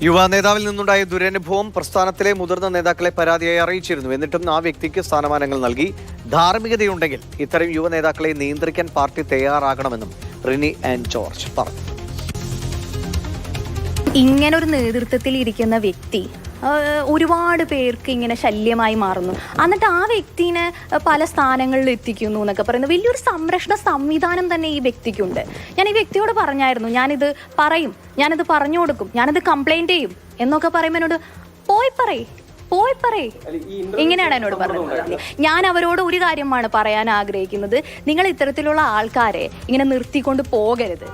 യുവ നേതാവിൽ നിന്നുണ്ടായ ദുരനുഭവം പ്രസ്ഥാനത്തിലെ മുതിർന്ന നേതാക്കളെ പരാതിയായി അറിയിച്ചിരുന്നു. എന്നിട്ടും ആ വ്യക്തിക്ക് സ്ഥാനമാനങ്ങൾ നൽകി. ധാർമ്മികതയുണ്ടെങ്കിൽ ഇത്തരം യുവ നേതാക്കളെ നിയന്ത്രിക്കാൻ പാർട്ടി തയ്യാറാകണമെന്നും റിനി ആൻഡ് ജോർജ് പറഞ്ഞു. ഇങ്ങനൊരു നേതൃത്വത്തിൽ ഇരിക്കുന്ന വ്യക്തി ഒരുപാട് പേർക്ക് ഇങ്ങനെ ശല്യമായി മാറുന്നു, എന്നിട്ട് ആ വ്യക്തിനെ പല സ്ഥാനങ്ങളിൽ എത്തിക്കുന്നു എന്നൊക്കെ പറയുന്നത് വലിയൊരു സംരക്ഷണ സംവിധാനം തന്നെ ഈ വ്യക്തിക്കുണ്ട്. ഞാൻ ഈ വ്യക്തിയോട് പറഞ്ഞായിരുന്നു, ഞാനിത് പറയും, ഞാനിത് പറഞ്ഞു കൊടുക്കും, ഞാനിത് കംപ്ലൈന്റ് ചെയ്യും എന്നൊക്കെ പറയുമ്പോൾ എന്നോട് പോയി പറയ് ഇങ്ങനെയാണ് എന്നോട് പറഞ്ഞത്. ഞാൻ അവരോട് ഒരു കാര്യമാണ് പറയാൻ ആഗ്രഹിക്കുന്നത്, നിങ്ങൾ ഇത്തരത്തിലുള്ള ആൾക്കാരെ ഇങ്ങനെ നിർത്തിക്കൊണ്ട് പോകരുത്.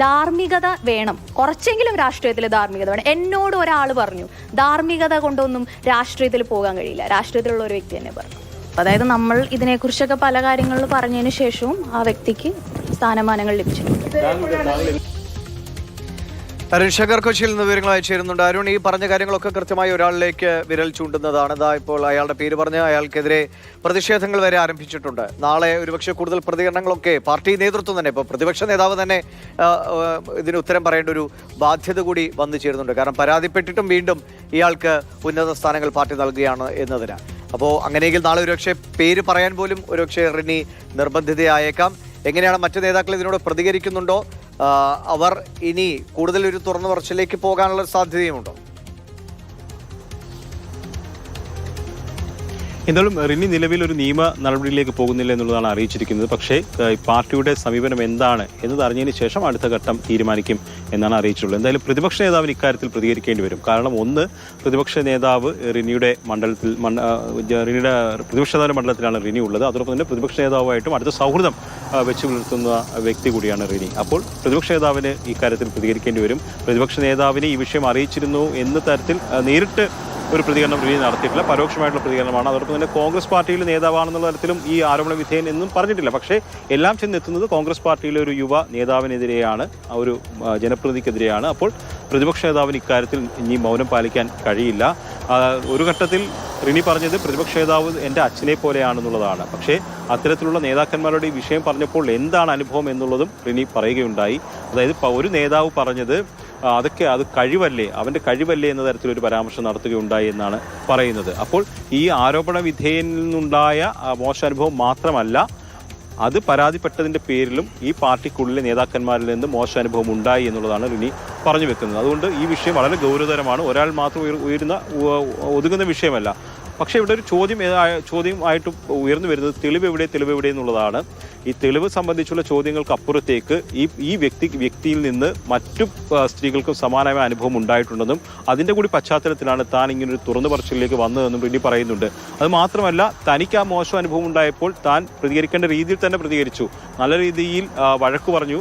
ധാർമ്മികത വേണം, കുറച്ചെങ്കിലും രാഷ്ട്രീയത്തിൽ ധാർമ്മികത വേണം. എന്നോട് ഒരാൾ പറഞ്ഞു ധാർമ്മികത കൊണ്ടൊന്നും രാഷ്ട്രീയത്തിൽ പോകാൻ കഴിയില്ല, രാഷ്ട്രീയത്തിലുള്ള ഒരു വ്യക്തി തന്നെ പറഞ്ഞു. അതായത് നമ്മൾ ഇതിനെക്കുറിച്ചൊക്കെ പല കാര്യങ്ങളിൽ പറഞ്ഞതിന് ശേഷവും ആ വ്യക്തിക്ക് സ്ഥാനമാനങ്ങൾ ലഭിച്ചിട്ടുണ്ട്. അരുൺ ശങ്കർ കൊച്ചിയിൽ നിന്ന് വിവരങ്ങൾ അയച്ചിരുന്നുണ്ട്. അരുൺ, ഈ പറഞ്ഞ കാര്യങ്ങളൊക്കെ കൃത്യമായി ഒരാളിലേക്ക് വിരൽ ചൂണ്ടുന്നതാണ്. ഇതാ ഇപ്പോൾ അയാളുടെ പേര് പറഞ്ഞ് അയാൾക്കെതിരെ പ്രതിഷേധങ്ങൾ വരെ ആരംഭിച്ചിട്ടുണ്ട്. നാളെ ഒരുപക്ഷെ കൂടുതൽ പ്രതികരണങ്ങളൊക്കെ പാർട്ടി നേതൃത്വം തന്നെ, ഇപ്പോൾ പ്രതിപക്ഷ നേതാവ് തന്നെ ഇതിന് ഉത്തരം പറയേണ്ട ഒരു ബാധ്യത കൂടി വന്നു ചേരുന്നുണ്ട്. കാരണം പരാതിപ്പെട്ടിട്ടും വീണ്ടും ഇയാൾക്ക് ഉന്നത സ്ഥാനങ്ങൾ പാർട്ടി നൽകുകയാണ് എന്നതിന്. അപ്പോൾ അങ്ങനെയെങ്കിൽ നാളെ ഒരുപക്ഷെ പേര് പറയാൻ പോലും ഒരുപക്ഷെ റിനി നിർബന്ധിതയായേക്കാം. എങ്ങനെയാണ് മറ്റു നേതാക്കൾ ഇതിനോട് പ്രതികരിക്കുന്നുണ്ടോ? അവർ ഇനി കൂടുതൽ ഒരു തുറന്നു പറച്ചിലേക്ക് പോകാനുള്ള സാധ്യതയുമുണ്ടോ? എന്തായാലും റിനി നിലവിൽ ഒരു നിയമ നടപടിയിലേക്ക് പോകുന്നില്ല എന്നുള്ളതാണ് അറിയിച്ചിരിക്കുന്നത്. പക്ഷേ പാർട്ടിയുടെ സമീപനം എന്താണ് എന്നത് അറിഞ്ഞതിന് ശേഷം അടുത്ത ഘട്ടം തീരുമാനിക്കും എന്നാണ് അറിയിച്ചിട്ടുള്ളത്. എന്തായാലും പ്രതിപക്ഷ നേതാവിന് ഇക്കാര്യത്തിൽ പ്രതികരിക്കേണ്ടി വരും. കാരണം ഒന്ന്, പ്രതിപക്ഷ നേതാവ് റിനിയുടെ മണ്ഡലത്തിൽ റിനിയുടെ പ്രതിപക്ഷ നേതാവിന്റെ മണ്ഡലത്തിലാണ് റിനി ഉള്ളത്. അതോടൊപ്പം തന്നെ പ്രതിപക്ഷ നേതാവുമായിട്ടും അടുത്ത സൗഹൃദം വെച്ചു പുലർത്തുന്ന വ്യക്തി കൂടിയാണ് റിനി. അപ്പോൾ പ്രതിപക്ഷ നേതാവിന് ഇക്കാര്യത്തിൽ പ്രതികരിക്കേണ്ടി വരും. പ്രതിപക്ഷ നേതാവിനെ ഈ വിഷയം അറിയിച്ചിരുന്നു എന്ന തരത്തിൽ നേരിട്ട് ഒരു പ്രതികരണം റിനി നടത്തിയിട്ടില്ല, പരോക്ഷമായിട്ടുള്ള പ്രതികരണമാണ്. അതോടൊപ്പം തന്നെ കോൺഗ്രസ് പാർട്ടിയിൽ നേതാവാണെന്നുള്ള തരത്തിലും ഈ ആരോപണ വിധേയൻ എന്നും പറഞ്ഞിട്ടില്ല. പക്ഷേ എല്ലാം ചെന്നെത്തുന്നത് കോൺഗ്രസ് പാർട്ടിയിലെ ഒരു യുവ നേതാവിനെതിരെയാണ്, ഒരു ജനപ്രതിനിധിക്കെതിരെയാണ്. അപ്പോൾ പ്രതിപക്ഷ നേതാവിന് ഇക്കാര്യത്തിൽ ഇനി മൗനം പാലിക്കാൻ കഴിയില്ല. ഒരു ഘട്ടത്തിൽ റിനി പറഞ്ഞത് പ്രതിപക്ഷ നേതാവ് എൻ്റെ അച്ഛനെ പോലെയാണെന്നുള്ളതാണ്. പക്ഷേ അത്തരത്തിലുള്ള നേതാക്കന്മാരുടെ ഈ വിഷയം പറഞ്ഞപ്പോൾ എന്താണ് അനുഭവം എന്നുള്ളതും റിനി പറയുകയുണ്ടായി. അതായത് ഒരു നേതാവ് പറഞ്ഞത് അത് കഴിവല്ലേ, അവൻ്റെ കഴിവല്ലേ എന്ന തരത്തിലൊരു പരാമർശം നടത്തുകയുണ്ടായി എന്നാണ് പറയുന്നത്. അപ്പോൾ ഈ ആരോപണ വിധേയനിൽ നിന്നുണ്ടായ മോശാനുഭവം മാത്രമല്ല, അത് പരാതിപ്പെട്ടതിൻ്റെ പേരിലും ഈ പാർട്ടിക്കുള്ളിലെ നേതാക്കന്മാരിൽ നിന്ന് മോശാനുഭവം ഉണ്ടായി എന്നുള്ളതാണ് റിനി പറഞ്ഞു വെക്കുന്നത്. അതുകൊണ്ട് ഈ വിഷയം വളരെ ഗൗരവതരമാണ്. ഒരാൾ മാത്രം ഒതുങ്ങുന്ന വിഷയമല്ല. പക്ഷേ ഇവിടെ ഒരു ചോദ്യമായിട്ട് ഉയർന്നു വരുന്നത് തെളിവ് എവിടെ എന്നുള്ളതാണ്. ഈ തെളിവ് സംബന്ധിച്ചുള്ള ചോദ്യങ്ങൾക്ക് അപ്പുറത്തേക്ക് ഈ വ്യക്തിയിൽ നിന്ന് മറ്റു സ്ത്രീകൾക്കും സമാനമായ അനുഭവം ഉണ്ടായിട്ടുണ്ടെന്നും അതിൻ്റെ കൂടി പശ്ചാത്തലത്തിലാണ് താൻ ഇങ്ങനൊരു തുറന്നു പറച്ചിലേക്ക് വന്നതെന്നും റിനി പറയുന്നുണ്ട്. അത് മാത്രമല്ല, തനിക്ക് ആ മോശം അനുഭവം ഉണ്ടായപ്പോൾ താൻ പ്രതികരിക്കേണ്ട രീതിയിൽ തന്നെ പ്രതികരിച്ചു. നല്ല രീതിയിൽ വഴക്ക് പറഞ്ഞു,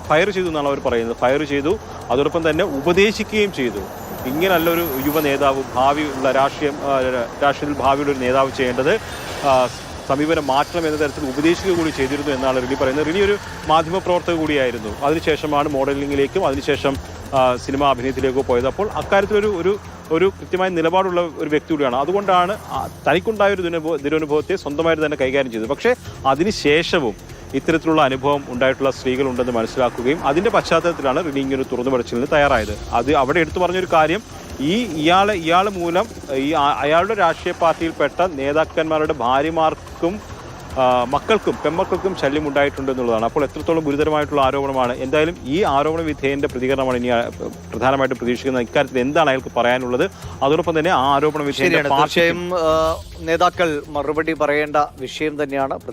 ഫയർ ചെയ്തു എന്നാണ് അവർ പറയുന്നത്. ഫയർ ചെയ്തു, അതോടൊപ്പം തന്നെ ഉപദേശിക്കുകയും ചെയ്തു. ഇങ്ങനല്ലൊരു യുവ നേതാവ്, ഭാവിയുള്ള രാഷ്ട്രീയത്തിൽ ഭാവിയുള്ള ഒരു നേതാവ് ചെയ്യേണ്ടത്, സമീപനം മാറ്റണം എന്ന തരത്തിൽ ഉപദേശിക്കുക കൂടി ചെയ്തിരുന്നു എന്നാണ് റിനി പറയുന്നത്. റിനി ഒരു മാധ്യമപ്രവർത്തക കൂടിയായിരുന്നു. അതിനുശേഷമാണ് മോഡലിംഗിലേക്കും അതിനുശേഷം സിനിമാ അഭിനയത്തിലേക്കോ പോയത്. അപ്പോൾ അക്കാര്യത്തിൽ ഒരു കൃത്യമായ നിലപാടുള്ള ഒരു വ്യക്തി കൂടിയാണ്. അതുകൊണ്ടാണ് തനിക്കുണ്ടായ ഒരു ദുരനുഭവത്തെ സ്വന്തമായിട്ട് തന്നെ കൈകാര്യം ചെയ്തത്. പക്ഷേ അതിനുശേഷവും ഇത്തരത്തിലുള്ള അനുഭവം ഉണ്ടായിട്ടുള്ള സ്ത്രീകളുണ്ടെന്ന് മനസ്സിലാക്കുകയും അതിൻ്റെ പശ്ചാത്തലത്തിലാണ് റിനി ഇങ്ങനെ തുറന്നു പറച്ചിലിന് തയ്യാറായത്. അത് അവിടെ എടുത്തു പറഞ്ഞൊരു കാര്യം, ഇയാൾ മൂലം അയാളുടെ രാഷ്ട്രീയ പാർട്ടിയിൽപ്പെട്ട നേതാക്കന്മാരുടെ ഭാര്യമാർക്കും മക്കൾക്കും പെൺമക്കൾക്കും ശല്യം ഉണ്ടായിട്ടുണ്ടെന്നുള്ളതാണ്. അപ്പോൾ എത്രത്തോളം ഗുരുതരമായിട്ടുള്ള ആരോപണമാണ്. എന്തായാലും ഈ ആരോപണ വിധേയന്റെ പ്രതികരണമാണ് ഇനി പ്രധാനമായിട്ടും പ്രതീക്ഷിക്കുന്നത്. ഇക്കാര്യത്തിൽ എന്താണ് അയാൾക്ക് പറയാനുള്ളത്, അതോടൊപ്പം തന്നെ ആ ആരോപണ വിധേയന്റെ നേതാക്കൾ മറുപടി പറയേണ്ട വിഷയം തന്നെയാണ്.